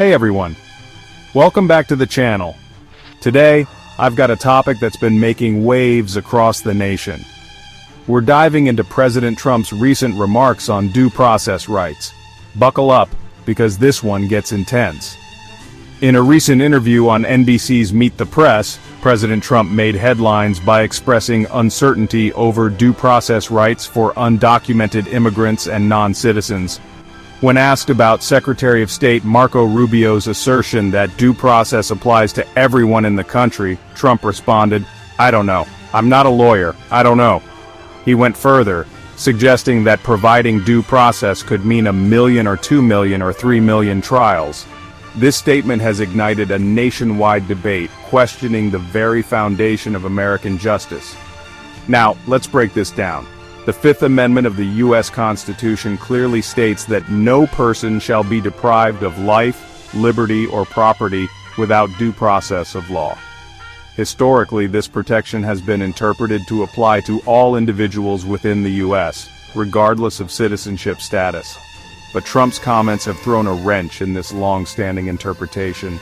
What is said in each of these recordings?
Hey everyone, welcome back to the channel. Today, I've got a topic that's been making waves across the nation. We're diving into President Trump's recent remarks on due process rights. Buckle up, because this one gets intense. In a recent interview on NBC's Meet the Press, President Trump made headlines by expressing uncertainty over due process rights for undocumented immigrants and non-citizens. When asked about Secretary of State Marco Rubio's assertion that due process applies to everyone in the country, Trump responded, "I don't know. I'm not a lawyer. I don't know." He went further, suggesting that providing due process could mean 1 million or 2 million or 3 million trials. This statement has ignited a nationwide debate, questioning the very foundation of American justice. Now, let's break this down. The Fifth Amendment of the U.S. Constitution clearly states that no person shall be deprived of life, liberty, or property without due process of law. Historically, this protection has been interpreted to apply to all individuals within the U.S., regardless of citizenship status. But Trump's comments have thrown a wrench in this long-standing interpretation.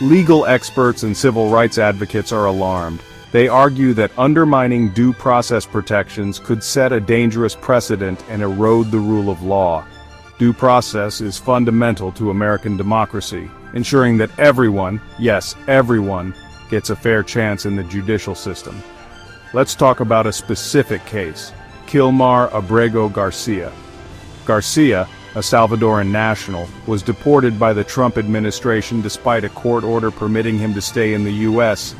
Legal experts and civil rights advocates are alarmed. They argue that undermining due process protections could set a dangerous precedent and erode the rule of law. Due process is fundamental to American democracy, ensuring that everyone, yes, everyone, gets a fair chance in the judicial system. Let's talk about a specific case, Kilmar Abrego Garcia. Garcia, a Salvadoran national, was deported by the Trump administration despite a court order permitting him to stay in the U.S.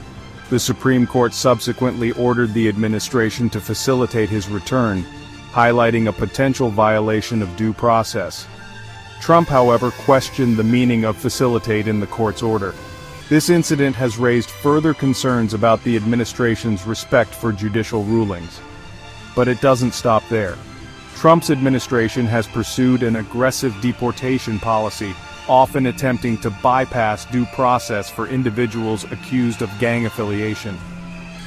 The Supreme Court subsequently ordered the administration to facilitate his return, highlighting a potential violation of due process. Trump, however, questioned the meaning of facilitate in the court's order. This incident has raised further concerns about the administration's respect for judicial rulings. But it doesn't stop there. Trump's administration has pursued an aggressive deportation policy, often attempting to bypass due process for individuals accused of gang affiliation.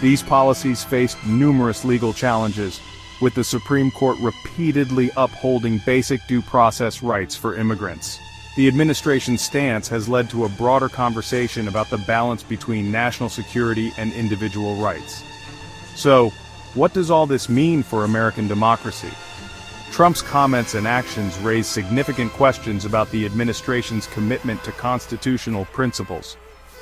These policies faced numerous legal challenges, with the Supreme Court repeatedly upholding basic due process rights for immigrants. The administration's stance has led to a broader conversation about the balance between national security and individual rights. So, what does all this mean for American democracy? Trump's comments and actions raise significant questions about the administration's commitment to constitutional principles.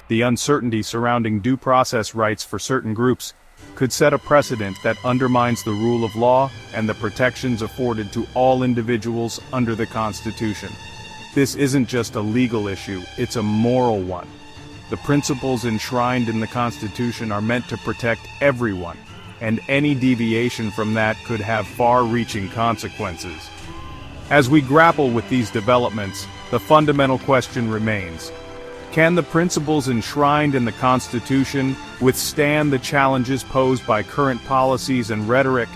The uncertainty surrounding due process rights for certain groups could set a precedent that undermines the rule of law and the protections afforded to all individuals under the Constitution. This isn't just a legal issue, it's a moral one. The principles enshrined in the Constitution are meant to protect everyone, and any deviation from that could have far-reaching consequences. As we grapple with these developments, the fundamental question remains: can the principles enshrined in the Constitution withstand the challenges posed by current policies and rhetoric?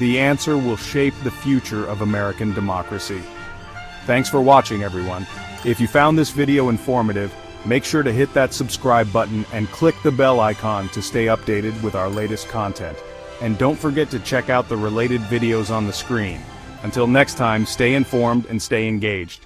The answer will shape the future of American democracy. Thanks for watching, everyone. If you found this video informative, make sure to hit that subscribe button and click the bell icon to stay updated with our latest content. And don't forget to check out the related videos on the screen. Until next time, stay informed and stay engaged.